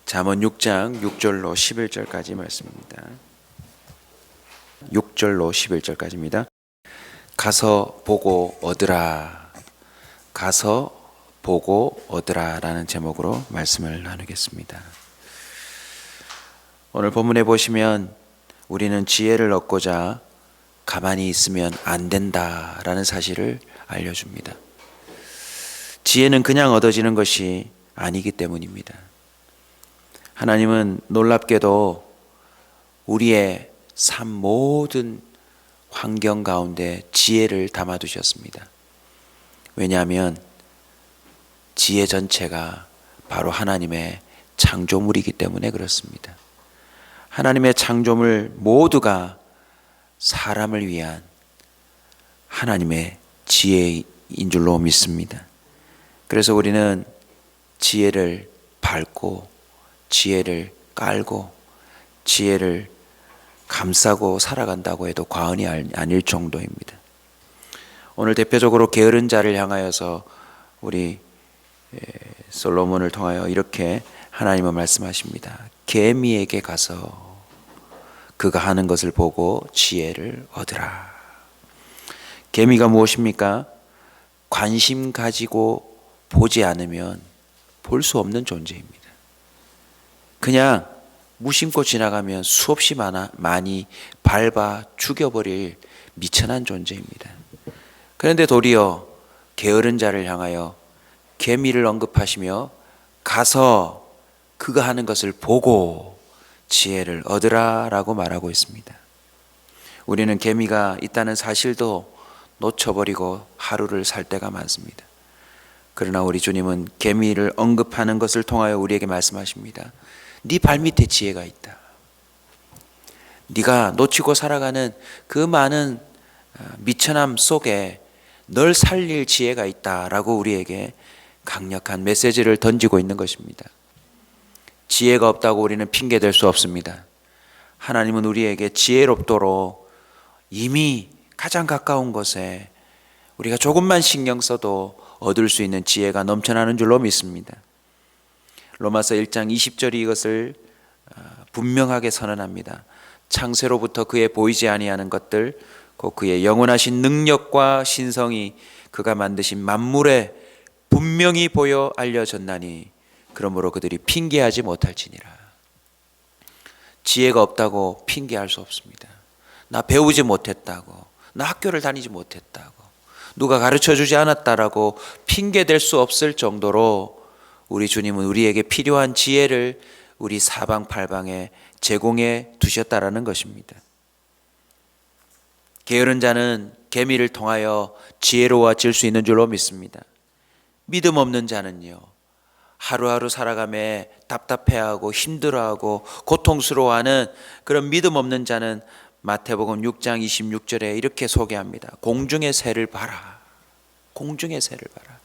잠언 6장 6절로 11절까지 말씀입니다. 6절로 11절까지입니다. 가서 보고 얻으라. 가서 보고 얻으라 라는 제목으로 말씀을 나누겠습니다. 오늘 본문에 보시면 우리는 지혜를 얻고자 가만히 있으면 안 된다라는 사실을 알려줍니다. 지혜는 그냥 얻어지는 것이 아니기 때문입니다. 하나님은 놀랍게도 우리의 삶 모든 환경 가운데 지혜를 담아두셨습니다. 왜냐하면 지혜 전체가 바로 하나님의 창조물이기 때문에 그렇습니다. 하나님의 창조물 모두가 사람을 위한 하나님의 지혜인 줄로 믿습니다. 그래서 우리는 지혜를 밟고 지혜를 깔고 지혜를 감싸고 살아간다고 해도 과언이 아닐 정도입니다. 오늘 대표적으로 게으른 자를 향하여서 우리 솔로몬을 통하여 이렇게 하나님은 말씀하십니다. 개미에게 가서 그가 하는 것을 보고 지혜를 얻으라. 개미가 무엇입니까? 관심 가지고 보지 않으면 볼 수 없는 존재입니다. 그냥 무심코 지나가면 수없이 많이 밟아 죽여버릴 미천한 존재입니다. 그런데 도리어 게으른 자를 향하여 개미를 언급하시며 가서 그가 하는 것을 보고 지혜를 얻으라 라고 말하고 있습니다. 우리는 개미가 있다는 사실도 놓쳐버리고 하루를 살 때가 많습니다. 그러나 우리 주님은 개미를 언급하는 것을 통하여 우리에게 말씀하십니다. 네 발밑에 지혜가 있다. 네가 놓치고 살아가는 그 많은 미천함 속에 널 살릴 지혜가 있다라고 우리에게 강력한 메시지를 던지고 있는 것입니다. 지혜가 없다고 우리는 핑계댈 수 없습니다. 하나님은 우리에게 지혜롭도록 이미 가장 가까운 곳에 우리가 조금만 신경 써도 얻을 수 있는 지혜가 넘쳐나는 줄로 믿습니다. 로마서 1장 20절이 이것을 분명하게 선언합니다. 창세로부터 그의 보이지 아니하는 것들 곧 그의 영원하신 능력과 신성이 그가 만드신 만물에 분명히 보여 알려졌나니 그러므로 그들이 핑계하지 못할지니라. 지혜가 없다고 핑계할 수 없습니다. 나 배우지 못했다고, 나 학교를 다니지 못했다고, 누가 가르쳐주지 않았다라고 핑계댈 수 없을 정도로 우리 주님은 우리에게 필요한 지혜를 우리 사방팔방에 제공해 두셨다라는 것입니다. 게으른 자는 개미를 통하여 지혜로워질 수 있는 줄로 믿습니다. 믿음 없는 자는요, 하루하루 살아가며 답답해하고 힘들어하고 고통스러워하는 그런 믿음 없는 자는 마태복음 6장 26절에 이렇게 소개합니다. 공중의 새를 봐라. 공중의 새를 봐라.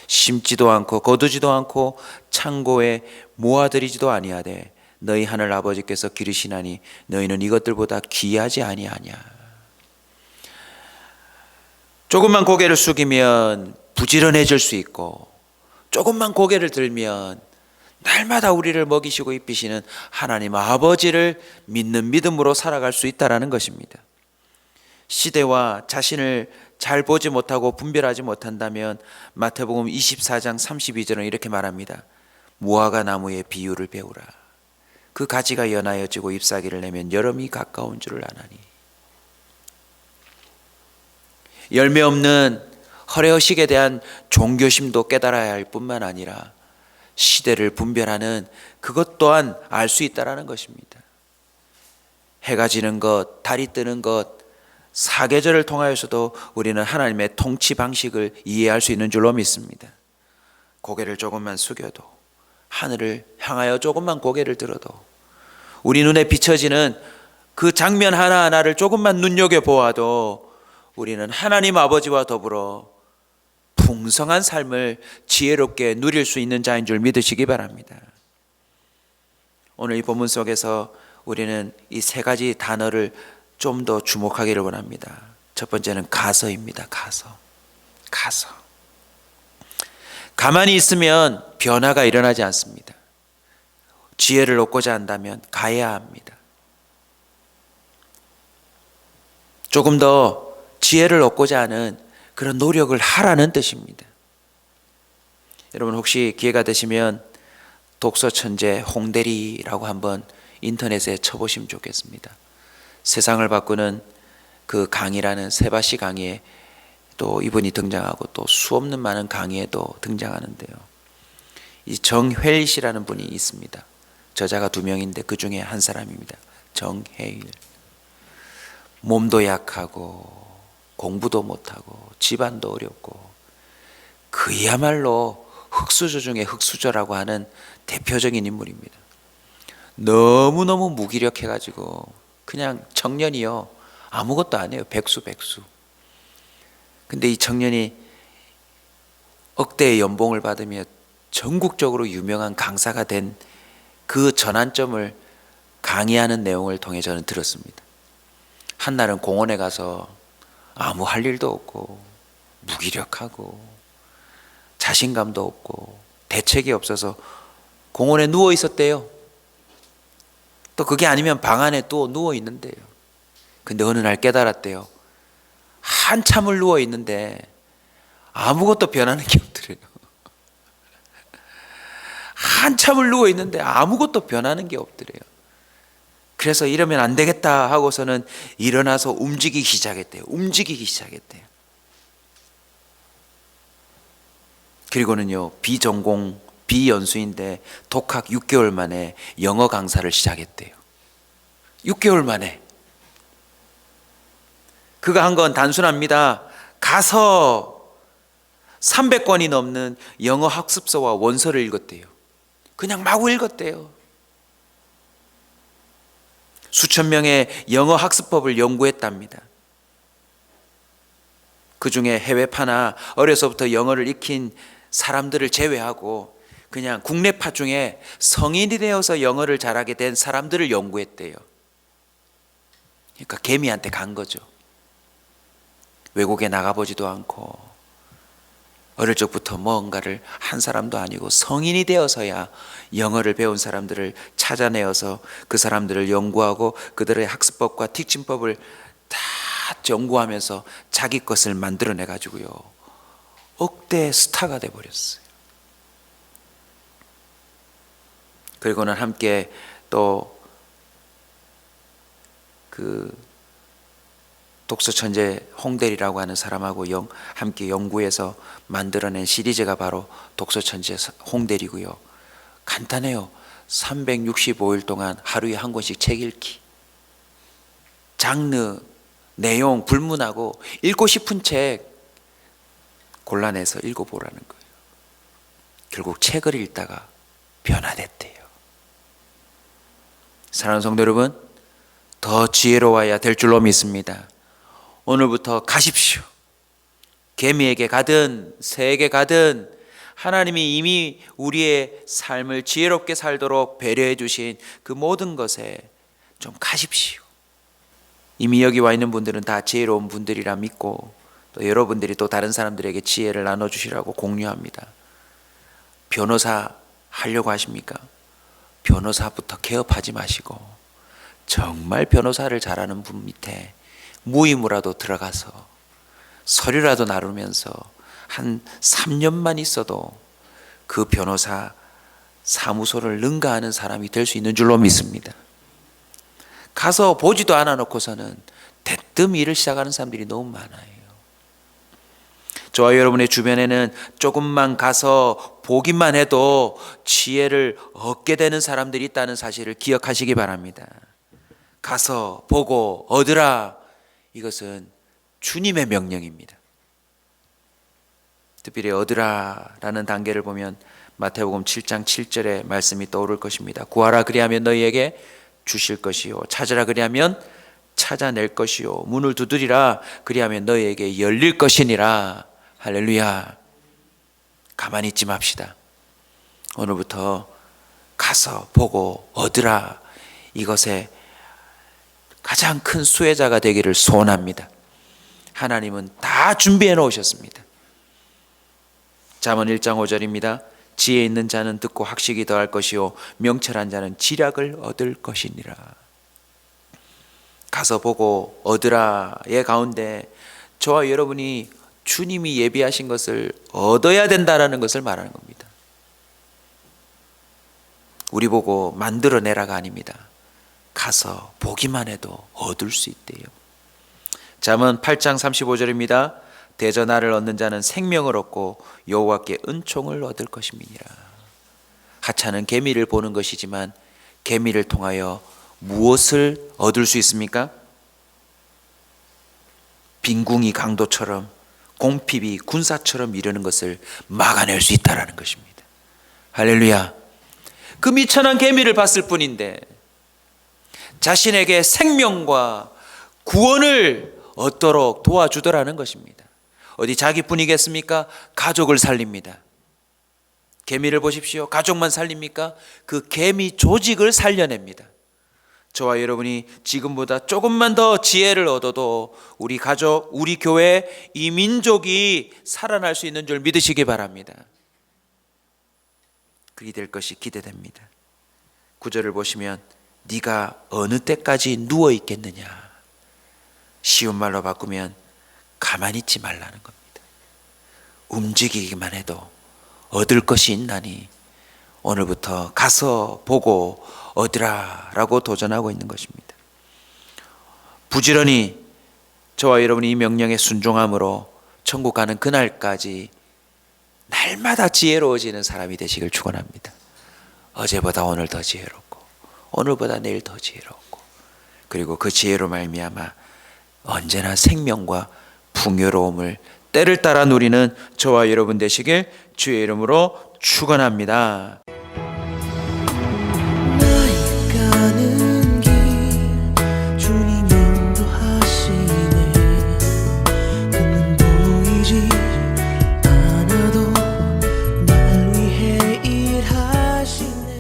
심지도 않고 거두지도 않고 창고에 모아들이지도 아니하되 너희 하늘 아버지께서 기르시나니 너희는 이것들보다 귀하지 아니하냐. 조금만 고개를 숙이면 부지런해질 수 있고 조금만 고개를 들면 날마다 우리를 먹이시고 입히시는 하나님 아버지를 믿는 믿음으로 살아갈 수 있다는 것입니다. 시대와 자신을 잘 보지 못하고 분별하지 못한다면 마태복음 24장 32절은 이렇게 말합니다. 무화과 나무의 비유를 배우라. 그 가지가 연하여지고 잎사귀를 내면 여름이 가까운 줄을 아나니. 열매 없는 허례허식에 대한 종교심도 깨달아야 할 뿐만 아니라 시대를 분별하는 그것 또한 알 수 있다는 것입니다. 해가 지는 것, 달이 뜨는 것, 사계절을 통하여서도 우리는 하나님의 통치 방식을 이해할 수 있는 줄로 믿습니다. 고개를 조금만 숙여도, 하늘을 향하여 조금만 고개를 들어도 우리 눈에 비춰지는 그 장면 하나하나를 조금만 눈여겨보아도 우리는 하나님 아버지와 더불어 풍성한 삶을 지혜롭게 누릴 수 있는 자인 줄 믿으시기 바랍니다. 오늘 이 본문 속에서 우리는 이 세 가지 단어를 좀 더 주목하기를 원합니다. 첫 번째는 가서입니다. 가서. 가만히 있으면 변화가 일어나지 않습니다. 지혜를 얻고자 한다면 가야 합니다. 조금 더 지혜를 얻고자 하는 그런 노력을 하라는 뜻입니다. 여러분 혹시 기회가 되시면 독서천재 홍대리라고 한번 인터넷에 쳐보시면 좋겠습니다. 세상을 바꾸는 그 강의라는 세바시 강의에 또 이분이 등장하고 또 수없는 많은 강의에도 등장하는데요. 이 정회일 씨라는 분이 있습니다. 저자가 2명인데 그 중에 한 사람입니다. 정회일. 몸도 약하고 공부도 못하고 집안도 어렵고 그야말로 흙수저 중에 흙수저라고 하는 대표적인 인물입니다. 너무너무 무기력해가지고 그냥 청년이요 아무것도 안 해요. 백수. 근데 이 청년이 억대의 연봉을 받으며 전국적으로 유명한 강사가 된 그 전환점을 강의하는 내용을 통해 저는 들었습니다. 한날은 공원에 가서 아무 할 일도 없고 무기력하고 자신감도 없고 대책이 없어서 공원에 누워 있었대요. 또 그게 아니면 방 안에 또 누워 있는데요. 근데 어느 날 깨달았대요. 한참을 누워 있는데 아무것도 변하는 게 없더래요. 한참을 누워 있는데 아무것도 변하는 게 없더래요. 그래서 이러면 안 되겠다 하고서는 일어나서 움직이기 시작했대요. 그리고는요, 비전공, 비연수인데 독학 6개월 만에 영어 강사를 시작했대요. 6개월 만에. 그가 한 건 단순합니다. 가서 300권이 넘는 영어 학습서와 원서를 읽었대요. 그냥 마구 읽었대요. 수천 명의 영어 학습법을 연구했답니다. 그 중에 해외파나 어려서부터 영어를 익힌 사람들을 제외하고 그냥 국내파 중에 성인이 되어서 영어를 잘하게 된 사람들을 연구했대요. 그러니까 개미한테 간 거죠. 외국에 나가보지도 않고 어릴 적부터 뭔가를 한 사람도 아니고 성인이 되어서야 영어를 배운 사람들을 찾아내어서 그 사람들을 연구하고 그들의 학습법과 틱침법을 다 연구하면서 자기 것을 만들어내 가지고요, 억대 스타가 돼버렸어요. 그리고는 함께 또 그 독서천재 홍대리라고 하는 사람하고 함께 연구해서 만들어낸 시리즈가 바로 독서천재 홍대리고요. 간단해요. 365일 동안 하루에 한 권씩 책 읽기. 장르, 내용 불문하고 읽고 싶은 책 골라내서 읽어보라는 거예요. 결국 책을 읽다가 변화됐대요. 사랑하는 성도 여러분, 더 지혜로워야 될 줄로 믿습니다. 오늘부터 가십시오. 개미에게 가든 새에게 가든 하나님이 이미 우리의 삶을 지혜롭게 살도록 배려해 주신 그 모든 것에 좀 가십시오. 이미 여기 와 있는 분들은 다 지혜로운 분들이라 믿고 또 여러분들이 또 다른 사람들에게 지혜를 나눠주시라고 공유합니다. 변호사 하려고 하십니까? 변호사부터 개업하지 마시고 정말 변호사를 잘하는 분 밑에 무임으로라도 들어가서 서류라도 나누면서 한 3년만 있어도 그 변호사 사무소를 능가하는 사람이 될 수 있는 줄로 믿습니다. 가서 보지도 않아 놓고서는 대뜸 일을 시작하는 사람들이 너무 많아요. 저와 여러분의 주변에는 조금만 가서 보기만 해도 지혜를 얻게 되는 사람들이 있다는 사실을 기억하시기 바랍니다. 가서 보고 얻으라. 이것은 주님의 명령입니다. 특별히 얻으라라는 단계를 보면 마태복음 7장 7절의 말씀이 떠오를 것입니다. 구하라 그리하면 너희에게 주실 것이요, 찾으라 그리하면 찾아낼 것이요, 문을 두드리라 그리하면 너희에게 열릴 것이니라. 할렐루야. 가만히 있지 맙시다. 오늘부터 가서 보고 얻으라. 이것에 가장 큰 수혜자가 되기를 소원합니다. 하나님은 다 준비해 놓으셨습니다. 잠언 1장 5절입니다. 지혜 있는 자는 듣고 학식이 더할 것이요 명철한 자는 지략을 얻을 것이니라. 가서 보고 얻으라의 가운데 저와 여러분이 주님이 예비하신 것을 얻어야 된다라는 것을 말하는 겁니다. 우리 보고 만들어내라가 아닙니다. 가서 보기만 해도 얻을 수 있대요. 잠언 8장 35절입니다. 대전하를 얻는 자는 생명을 얻고 여호와께 은총을 얻을 것임이니라. 하찮은 개미를 보는 것이지만 개미를 통하여 무엇을 얻을 수 있습니까? 빈궁이 강도처럼 공핍이 군사처럼 이르는 것을 막아낼 수 있다라는 것입니다. 할렐루야. 그 미천한 개미를 봤을 뿐인데 자신에게 생명과 구원을 얻도록 도와주더라는 것입니다. 어디 자기뿐이겠습니까? 가족을 살립니다. 개미를 보십시오. 가족만 살립니까? 그 개미 조직을 살려냅니다. 저와 여러분이 지금보다 조금만 더 지혜를 얻어도 우리 가족, 우리 교회, 이 민족이 살아날 수 있는 줄 믿으시기 바랍니다. 그리 될 것이 기대됩니다. 9절을 보시면 네가 어느 때까지 누워 있겠느냐. 쉬운 말로 바꾸면 가만히 있지 말라는 겁니다. 움직이기만 해도 얻을 것이 있나니 오늘부터 가서 보고 얻으라라고 도전하고 있는 것입니다. 부지런히 저와 여러분이 이 명령에 순종함으로 천국 가는 그날까지 날마다 지혜로워지는 사람이 되시길 축원합니다. 어제보다 오늘 더 지혜롭고 오늘보다 내일 더 지혜롭고 그리고 그 지혜로 말미암아 언제나 생명과 풍요로움을 때를 따라 누리는 저와 여러분 되시길 주의 이름으로 축원합니다.